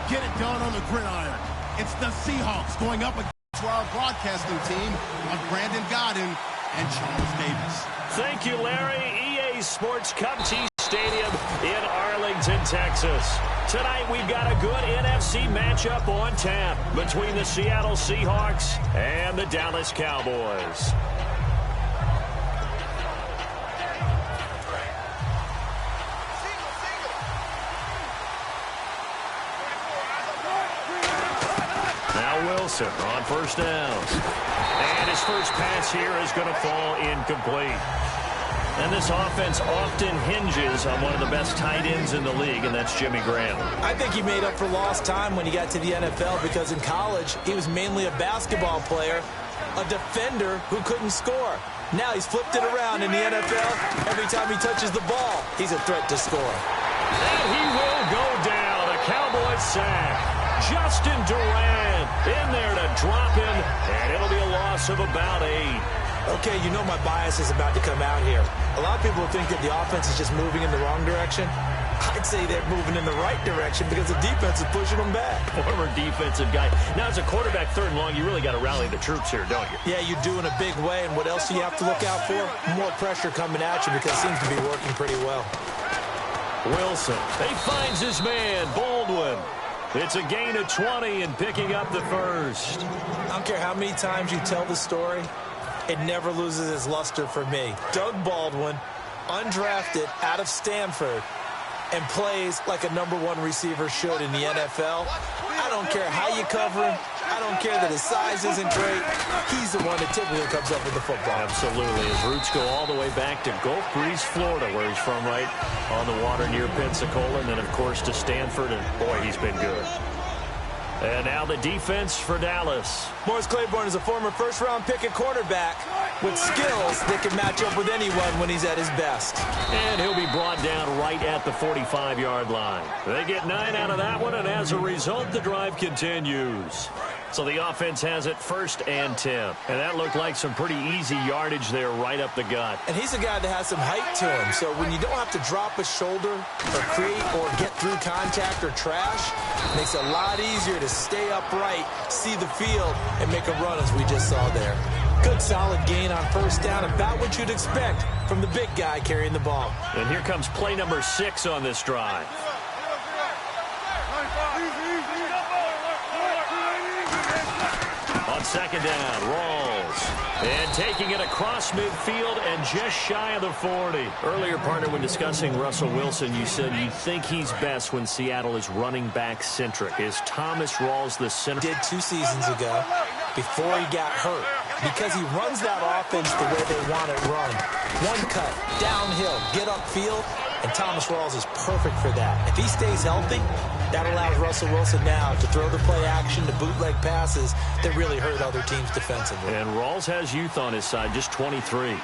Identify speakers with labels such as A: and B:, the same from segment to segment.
A: get it done on the gridiron. It's the Seahawks going up against our broadcasting team of Brandon Godden and Charles Davis.
B: Thank you, Larry. EA Sports LocalKaT Stadium in Arlington, Texas. Tonight we've got a good NFC matchup on tap between the Seattle Seahawks and the Dallas Cowboys. Wilson on first downs. And his first pass here is going to fall incomplete. And this offense often hinges on one of the best tight ends in the league, and that's Jimmy Graham.
C: I think he made up for lost time when he got to the NFL because in college, he was mainly a basketball player, a defender who couldn't score. Now he's flipped it around in the NFL. Every time he touches the ball, he's a threat to score.
B: And he will go down. A Cowboys sack. Justin Durant in there to drop him, and it'll be a loss of about 8.
C: Okay, you know my bias is about to come out here. A lot of people think that the offense is just moving in the wrong direction. I'd say they're moving in the right direction because the defense is pushing them back.
B: Former defensive guy. Now, as a quarterback, third and long, you really got to rally the troops here, don't you?
C: Yeah, you do in a big way, and what else do you have to look out for? More pressure coming at you because it seems to be working pretty well.
B: Wilson, he finds his man, Baldwin. It's a gain of 20 and picking up the first.
C: I don't care how many times you tell the story, it never loses its luster for me. Doug Baldwin, undrafted out of Stanford, and plays like a #1 receiver should in the NFL. I don't care how you cover him. I don't care that his size isn't great. He's the one that typically comes up with the football.
B: Absolutely. His roots go all the way back to Gulf Breeze, Florida, where he's from, right on the water near Pensacola, and then, of course, to Stanford, and, boy, he's been good. And now the defense for Dallas.
C: Morris Claiborne is a former first-round pick at quarterback with skills that can match up with anyone when he's at his best.
B: And he'll be brought down right at the 45-yard line. They get 9 out of that one, and as a result, the drive continues. So the offense has it 1st and 10. And that looked like some pretty easy yardage there right up the gut.
C: And he's a guy that has some height to him. So when you don't have to drop a shoulder or create or get through contact or trash, it makes it a lot easier to stay upright, see the field, and make a run as we just saw there. Good solid gain on first down, about what you'd expect from the big guy carrying the ball.
B: And here comes play number 6 on this drive. On second down, Rawls. And taking it across midfield and just shy of the 40. Earlier, partner, when discussing Russell Wilson, you said you think he's best when Seattle is running back-centric. Is Thomas Rawls the center?
C: Did 2 seasons ago before he got hurt. Because he runs that offense the way they want it run. One cut, downhill, get upfield, and Thomas Rawls is perfect for that. If he stays healthy, that allows Russell Wilson now to throw the play action, to bootleg passes that really hurt other teams defensively.
B: And Rawls has youth on his side, just 23.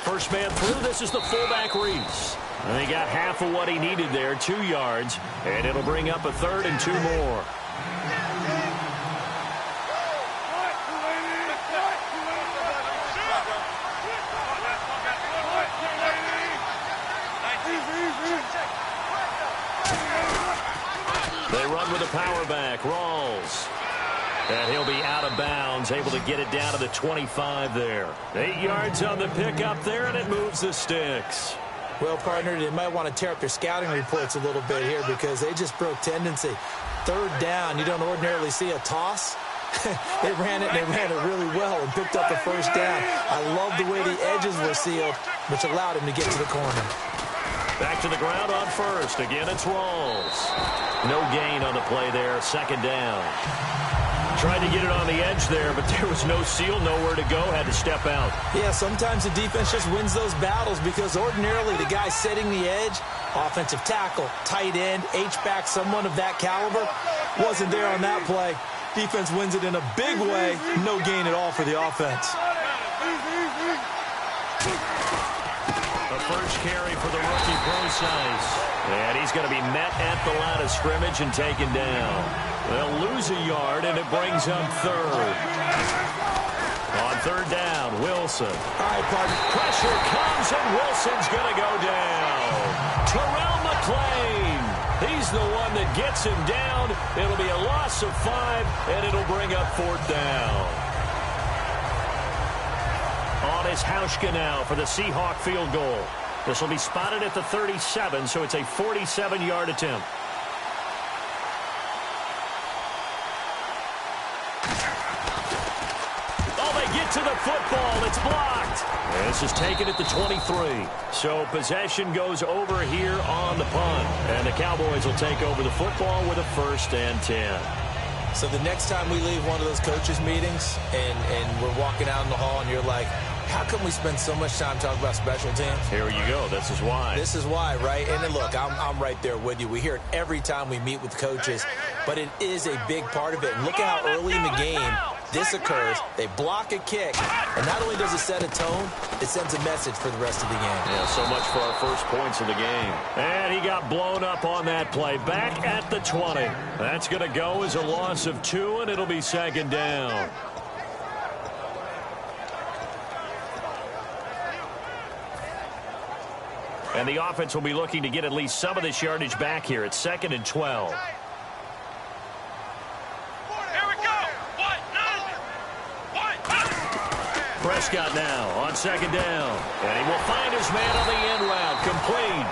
B: First man through, this is the fullback Reese. And he got half of what he needed there, 2 yards, and it'll bring up a 3rd and 2 more. They run with a power back, Rawls. And he'll be out of bounds, able to get it down to the 25 there. 8 yards on the pickup there, and it moves the sticks.
C: Well, partner, they might want to tear up their scouting reports a little bit here because they just broke tendency. 3rd down, you don't ordinarily see a toss. They ran it really well and picked up the first down. I love the way the edges were sealed, which allowed him to get to the corner.
B: Back to the ground on first. Again, it's Rawls. No gain on the play there. 2nd down. Tried to get it on the edge there, but there was no seal, nowhere to go, had to step out.
C: Yeah, sometimes the defense just wins those battles because ordinarily the guy setting the edge, offensive tackle, tight end, H-back, someone of that caliber, wasn't there on that play. Defense wins it in a big way, no gain at all for the offense.
B: The first carry for the rookie Procise. And he's going to be met at the line of scrimmage and taken down. They'll lose a yard, and it brings up 3rd. On 3rd down, Wilson.
C: All right, partner.
B: Pressure comes, and Wilson's going to go down. Terrell McClain. He's the one that gets him down. It'll be a loss of 5, and it'll bring up 4th down. On is Hauschka now for the Seahawk field goal. This will be spotted at the 37, so it's a 47-yard attempt. To the football. It's blocked. And this is taken at the 23. So possession goes over here on the punt. And the Cowboys will take over the football with a 1st and 10.
C: So the next time we leave one of those coaches' meetings and we're walking out in the hall and you're like, how come we spend so much time talking about special teams?
B: Here you go. This is why.
C: This is why, right? And then look, I'm right there with you. We hear it every time we meet with coaches, but it is a big part of it. And look at how early in the game this occurs. They block a kick, and not only does it set a tone, it sends a message for the rest of the game.
B: Yeah, so much for our first points of the game. And he got blown up on that play. Back at the 20. That's going to go as a loss of 2, and it'll be 2nd down. And the offense will be looking to get at least some of this yardage back here. It's 2nd and 12. Prescott now on 2nd down. And he will find his man on the end route. Complete.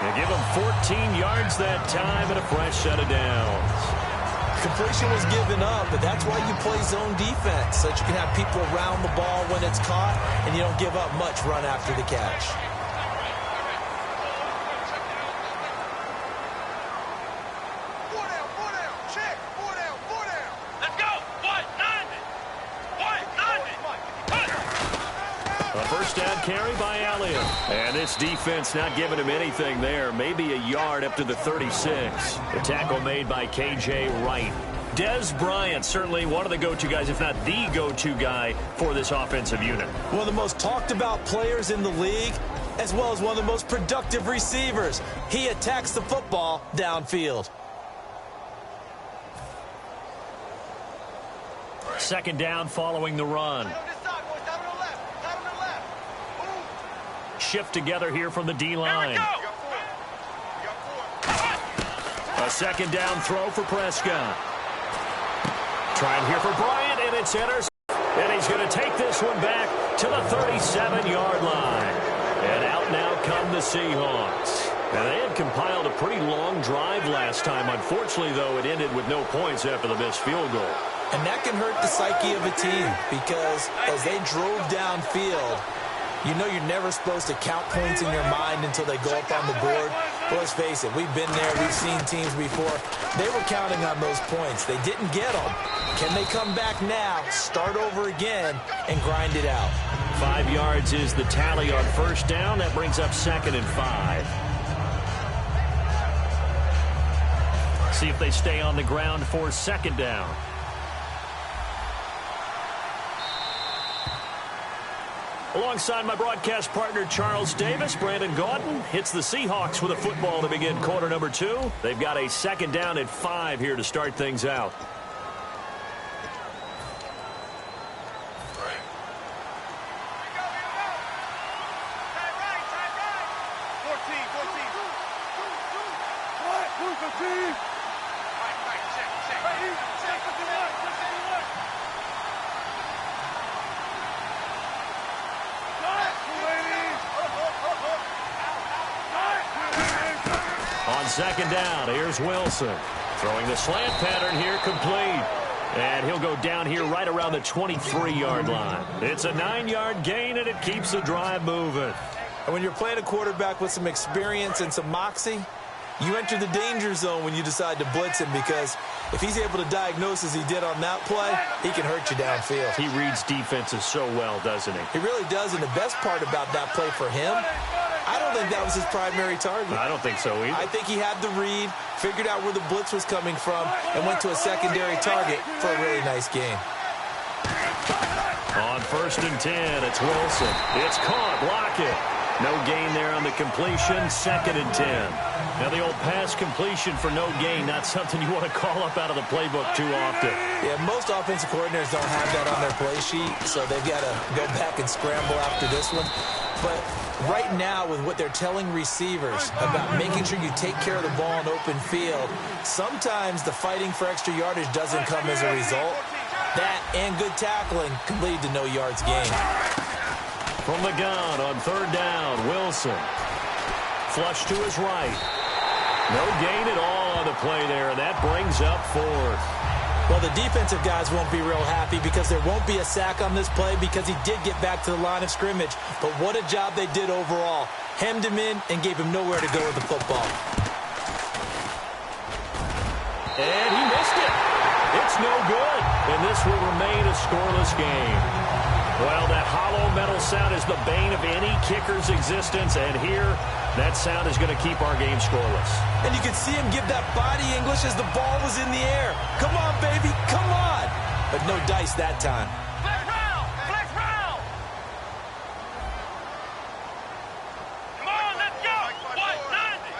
B: They give him 14 yards that time and a fresh set of downs.
C: Completion was given up, but that's why you play zone defense, so that you can have people around the ball when it's caught, and you don't give up much run after the catch.
B: Carry by Elliott. And this defense not giving him anything there. Maybe a yard up to the 36. The tackle made by K.J. Wright. Dez Bryant, certainly one of the go-to guys, if not the go-to guy for this offensive unit.
C: One of the most talked about players in the league, as well as one of the most productive receivers. He attacks the football downfield.
B: 2nd down following the run. Shift together here from the D-line. A 2nd down throw for Prescott. Trying here for Bryant, and it's intercepted. And he's going to take this one back to the 37-yard line. And out now come the Seahawks. And they had compiled a pretty long drive last time. Unfortunately, though, it ended with no points after the missed field goal.
C: And that can hurt the psyche of a team because as they drove downfield, you know you're never supposed to count points in your mind until they go up on the board. But let's face it, we've been there. We've seen teams before. They were counting on those points. They didn't get them. Can they come back now, start over again, and grind it out?
B: 5 yards is the tally on 1st down. That brings up 2nd and 5. See if they stay on the ground for 2nd down. Alongside my broadcast partner, Charles Davis, Brandon Gaudin hits the Seahawks with a football to begin quarter number 2. They've got a 2nd down and 5 here to start things out. On 2nd down, here's Wilson. Throwing the slant pattern here, complete. And he'll go down here right around the 23-yard line. It's a 9-yard gain, and it keeps the drive moving.
C: And when you're playing a quarterback with some experience and some moxie, you enter the danger zone when you decide to blitz him, because if he's able to diagnose as he did on that play, he can hurt you downfield.
B: He reads defenses so well, doesn't he?
C: He really does, and the best part about that play for him, I don't think that was his primary target.
B: I don't think so either.
C: I think he had the read, figured out where the blitz was coming from, and went to a secondary target for a really nice game.
B: On 1st and 10, it's Wilson. It's caught. Block it. No gain there on the completion, 2nd and 10. Now the old pass completion for no gain, not something you want to call up out of the playbook too often.
C: Yeah, most offensive coordinators don't have that on their play sheet, so they've got to go back and scramble after this one. But right now, with what they're telling receivers about making sure you take care of the ball in open field, sometimes the fighting for extra yardage doesn't come as a result. That and good tackling can lead to no yards gained.
B: From the gun on 3rd down, Wilson. Flush to his right. No gain at all on the play there, and that brings up 4th.
C: Well, the defensive guys won't be real happy because there won't be a sack on this play because he did get back to the line of scrimmage. But what a job they did overall. Hemmed him in and gave him nowhere to go with the football.
B: And he missed it. It's no good. And this will remain a scoreless game. Well, that hollow metal sound is the bane of any kicker's existence. And here, that sound is going to keep our game scoreless.
C: And you could see him give that body English as the ball was in the air. Come on, baby, come on. But no dice that time.
D: Flex round, flex round. Come on, let's go. 190.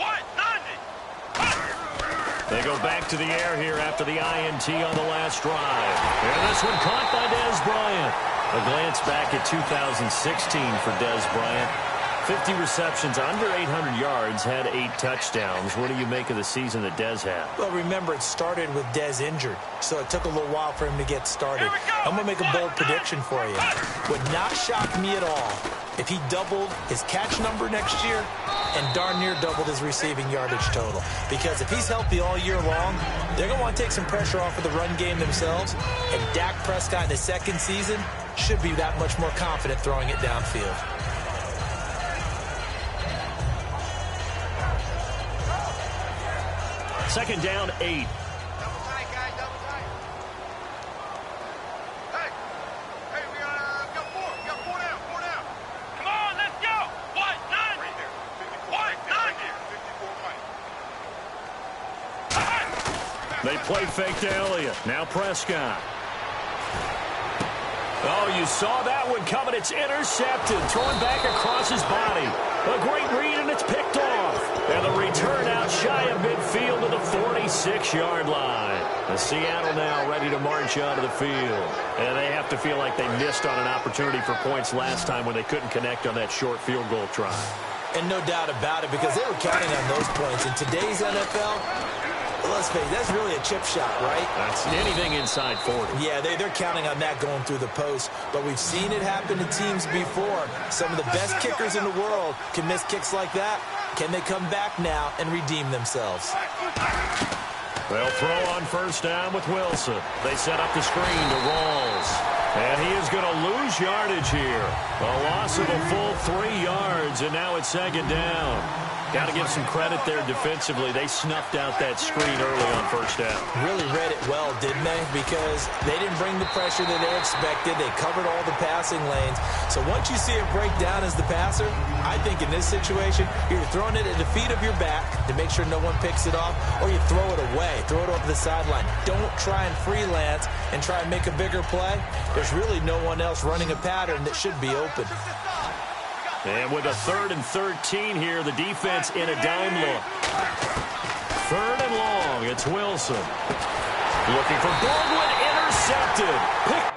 D: 190.
B: They go back to the air here after the INT on the last drive. And this one caught by Dez Bryant. A glance back at 2016 for Dez Bryant. 50 receptions, under 800 yards, had 8 touchdowns. What do you make of the season that Dez had?
C: Well, remember, it started with Dez injured, so it took a little while for him to get started. I'm going to make a bold prediction for you. Would not shock me at all if he doubled his catch number next year and darn near doubled his receiving yardage total. Because if he's healthy all year long, they're going to want to take some pressure off of the run game themselves, and Dak Prescott in his 2nd season should be that much more confident throwing it downfield.
B: Second down, 8.
D: Double tight, guys, double tight. Hey, we got 4. We got 4 down, 4 down. Come on, let's go. 190. 190.
B: They play fake to Elliott. Now Prescott. Oh, you saw that one coming. It's intercepted. Thrown back across his body. A great read, and it's picked off. And the return out shy of midfield to the 46-yard line. And Seattle now ready to march out of the field. And they have to feel like they missed on an opportunity for points last time when they couldn't connect on that short field goal try.
C: And no doubt about it, because they were counting on those points. In today's NFL, let's face it, that's really a chip shot, right?
B: That's anything inside 40.
C: Yeah, they're counting on that going through the post. But we've seen it happen to teams before. Some of the best kickers in the world can miss kicks like that. Can they come back now and redeem themselves?
B: They'll throw on 1st down with Wilson. They set up the screen to Rawls. And he is going to lose yardage here. A loss of a full 3 yards, and now it's 2nd down. Got to give some credit there defensively. They snuffed out that screen early on 1st down.
C: Really read it well, didn't they? Because they didn't bring the pressure that they expected. They covered all the passing lanes. So once you see it break down as the passer, I think in this situation, you're throwing it at the feet of your back to make sure no one picks it off, or you throw it away, throw it over the sideline. Don't try and freelance and try and make a bigger play. There's really no one else running a pattern that should be open.
B: And with a 3rd and 13 here, the defense in a dime look. 3rd and long, it's Wilson. Looking for Baldwin, intercepted. Picked